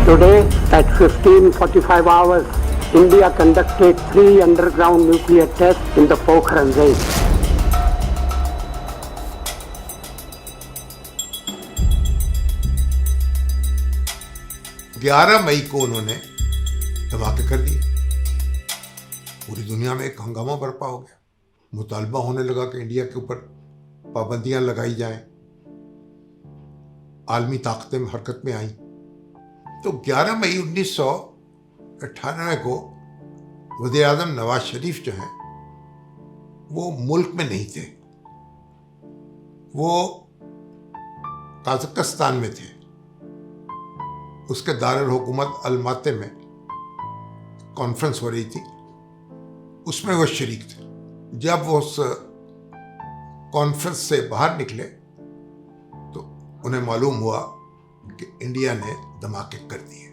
Today, at 15:45 hours, India conducted 3 underground nuclear tests in the Pokhran range. मई को उन्होंने धमाके कर दिए। पूरी दुनिया में एक हंगामा बरपा हो गया। मुतालबा होने लगा कि इंडिया के ऊपर पाबंदियां लगाई जाएं। आलमी ताकतें हरकत में आईं। तो 11 मई 1998 को वज़ीर आज़म नवाज शरीफ जो हैं वो मुल्क में नहीं थे, वो ताजिकिस्तान में थे। उसके दारुल हुकूमत अलमाती में कॉन्फ्रेंस हो रही थी, उसमें वो शरीक थे। जब वो उस कॉन्फ्रेंस से बाहर निकले तो उन्हें मालूम हुआ कि इंडिया ने धमाके कर दिए।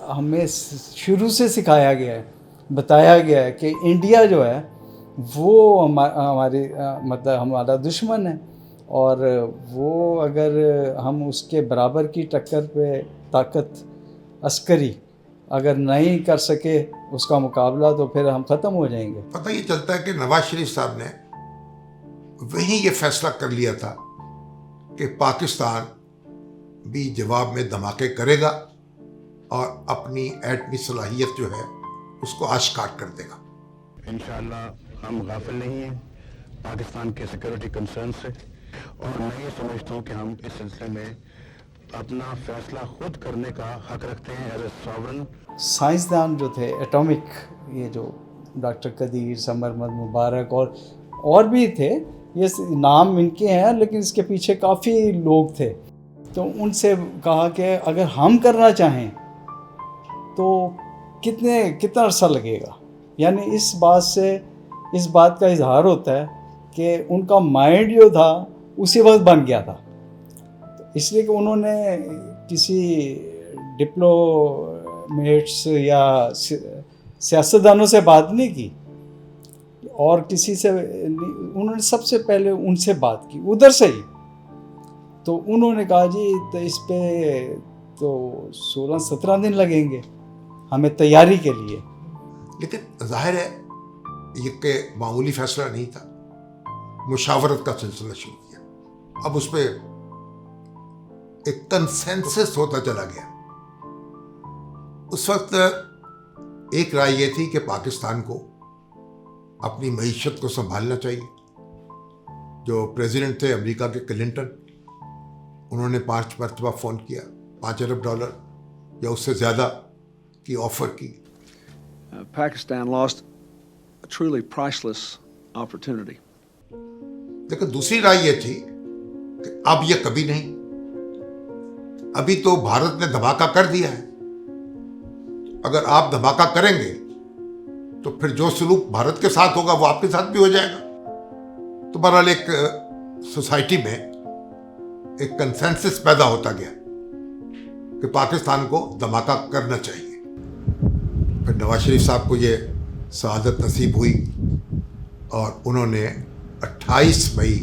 हमें शुरू से सिखाया गया है, बताया गया है कि इंडिया जो है वो हमारी मतलब हमारा दुश्मन है, और वो अगर हम उसके बराबर की टक्कर पे ताकत अस्करी अगर नहीं कर सके उसका मुकाबला, तो फिर हम ख़त्म हो जाएंगे। पता ये चलता है कि नवाज शरीफ साहब ने वहीं ये फैसला कर लिया था कि पाकिस्तान भी जवाब में धमाके करेगा और अपनी एटमी सलाहियत जो है उसको आश्कार कर देगा। इंशाअल्लाह हम गाफिल नहीं हैं पाकिस्तान के सिक्योरिटी कंसर्न से, और मैं ये समझता हूँ कि हम इस सिलसिले में अपना फैसला खुद करने का हक रखते हैं एज ए सॉवरन। साइंसदान जो थे एटॉमिक, ये जो डॉक्टर कदीर, समर अहमद मुबारक और भी थे, ये नाम इनके हैं लेकिन इसके पीछे काफ़ी लोग थे। तो उनसे कहा कि अगर हम करना चाहें तो कितना अरसा लगेगा। यानी इस बात का इजहार होता है कि उनका माइंड जो था उसी वक्त बन गया था। तो इसलिए कि उन्होंने किसी डिप्लोमेट्स या सियासतदानों से बात नहीं की और किसी से, उन्होंने सबसे पहले उनसे बात की उधर से ही। तो उन्होंने कहा जी तो इस पे तो 16-17 दिन लगेंगे हमें तैयारी के लिए। लेकिन जाहिर है ये कि मामूली फैसला नहीं था, मुशावरत का सिलसिला शुरू किया। अब उस पर एक कंसेंसस होता चला गया। उस वक्त एक राय ये थी कि पाकिस्तान को अपनी मईशत को संभालना चाहिए। जो प्रेसिडेंट थे अमेरिका के क्लिंटन, उन्होंने 5 मरतबा फ़ोन किया, $5 अरब या उससे ज़्यादा की ऑफ़र की। Pakistan lost a truly priceless opportunity. लेकिन दूसरी राय ये थी कि अब ये कभी नहीं, अभी तो भारत ने धमाका कर दिया है, अगर आप धमाका करेंगे तो फिर जो सलूक भारत के साथ होगा वो आपके साथ भी हो जाएगा। तो बहरहाल एक सोसाइटी में एक कंसेंसस पैदा होता गया कि पाकिस्तान को धमाका करना चाहिए। फिर नवाज शरीफ साहब को ये सआदत नसीब हुई और उन्होंने 28 मई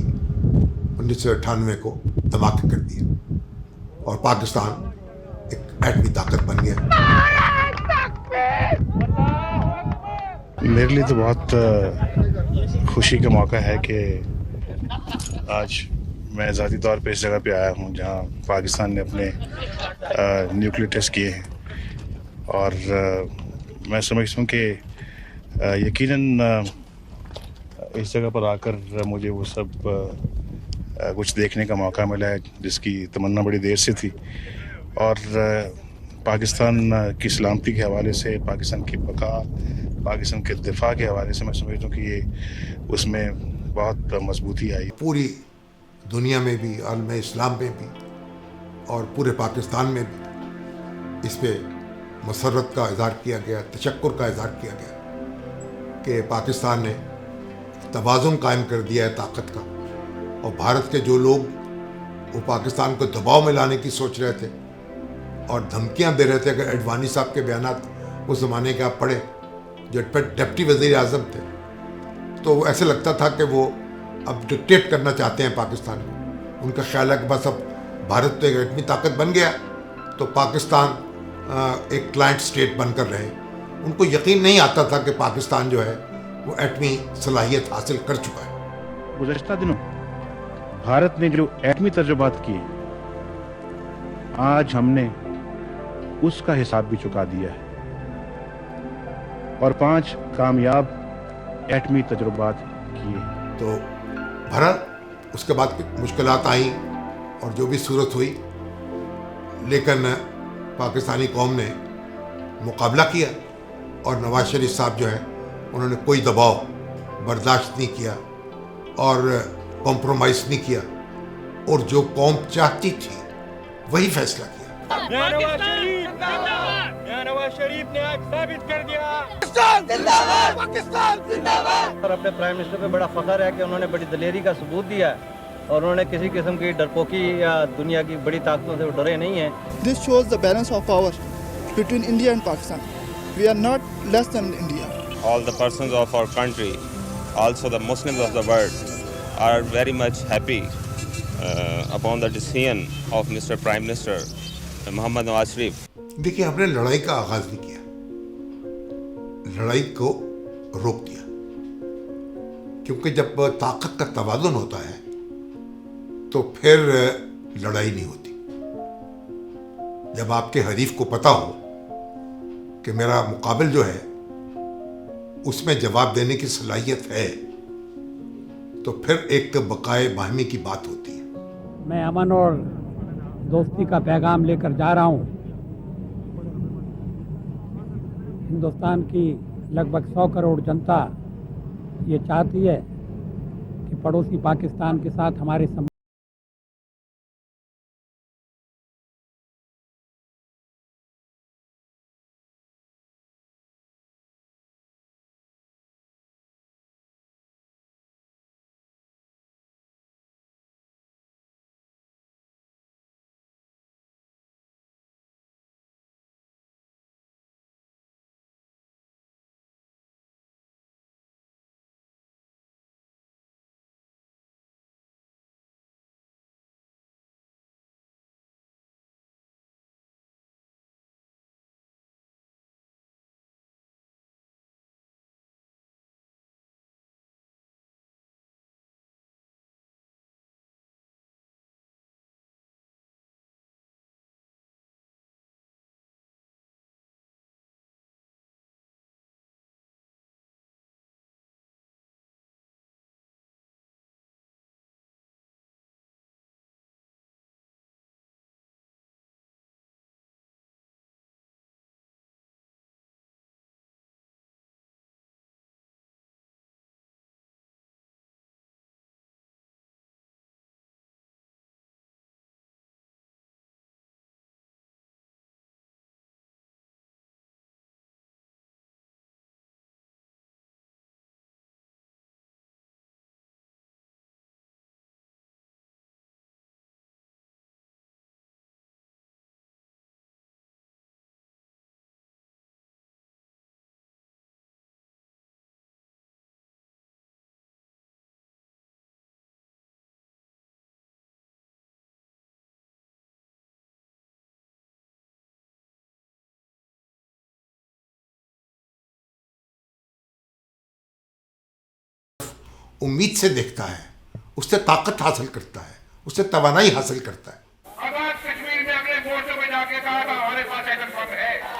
1998 को धमाके कर दिए और पाकिस्तान एक एटमी ताकत बन गया। मेरे लिए तो बहुत खुशी का मौका है कि आज मैं ज़ाती तौर पे इस जगह पे आया हूँ जहाँ पाकिस्तान ने अपने न्यूक्लियर टेस्ट किए हैं, और मैं समझता हूँ कि यकीनन इस जगह पर आकर मुझे वो सब कुछ देखने का मौका मिला है जिसकी तमन्ना बड़ी देर से थी। और पाकिस्तान की सलामती के हवाले से, पाकिस्तान की बका, पाकिस्तान के दिफा के हवाले से मैं समझता हूँ कि ये उसमें बहुत मजबूती आई। पूरी दुनिया में भी, आलम इस्लाम में भी और पूरे पाकिस्तान में भी इस पे मसरत का इज़हार किया गया, तशक्कुर का इज़हार किया गया कि पाकिस्तान ने तवाज़ुन कायम कर दिया है ताकत का। और भारत के जो लोग वो पाकिस्तान को दबाव में लाने की सोच रहे थे और धमकियां दे रहे थे, अगर एडवानी साहब के बयानात उस ज़माने के आप पढ़े जो डिप्टी वज़ीर आज़म थे, तो ऐसे लगता था कि वो अब डिक्टेट करना चाहते हैं पाकिस्तान को। उनका ख्याल है कि बस अब भारत तो एक एटमी ताकत बन गया तो पाकिस्तान ایک کلائنٹ اسٹیٹ بن کر رہے. ان کو یقین نہیں آتا تھا کہ پاکستان جو ہے وہ ایٹمی صلاحیت حاصل کر چکا ہے. گزشتہ دنوں بھارت نے جو ایٹمی تجربات کیے آج ہم نے اس کا حساب بھی چکا دیا ہے اور 5 کامیاب ایٹمی تجربات کیے. تو بھرا اس کے بعد مشکلات آئیں اور جو بھی صورت ہوئی، لیکن پاکستانی قوم نے مقابلہ کیا اور نواز شریف صاحب جو ہیں انہوں نے کوئی دباؤ برداشت نہیں کیا اور کمپرومائز نہیں کیا، اور جو قوم چاہتی تھی وہی فیصلہ کیا. نواز شریف نے آج ثابت کر دیا. اور اپنے پرائم منسٹر پہ بڑا فخر ہے کہ انہوں نے بڑی دلیری کا ثبوت دیا ہے اور انہوں نے کسی قسم کی ڈرپوکی یا دنیا کی بڑی طاقتوں سے ڈرے نہیں ہیں. This shows the balance of power between India and Pakistan. We are not less than India. All the persons of our country, also the Muslims of the world, are very much happy upon the decision of Mr. Prime Minister Mohammad Nawaz Sharif. دیکھیے، ہم نے لڑائی کا آغاز نہیں کیا، لڑائی کو روک دیا، کیونکہ جب طاقت کا توازن ہوتا ہے تو پھر لڑائی نہیں ہوتی. جب آپ کے حریف کو پتا ہو کہ میرا مقابل جو ہے اس میں جواب دینے کی صلاحیت ہے تو پھر ایک بقائے باہمی کی بات ہوتی ہے. میں امن اور دوستی کا پیغام لے کر جا رہا ہوں. ہندوستان کی لگ بھگ 100 کروڑ جنتا یہ چاہتی ہے کہ پڑوسی پاکستان کے ساتھ ہمارے امید سے دیکھتا ہے، اس سے طاقت حاصل کرتا ہے، اس سے توانائی حاصل کرتا ہے. اب آج کشمیر میں اپنے مورچوں پہ جا کے کہا تھا ہمارے پاس ایٹم بم ہے.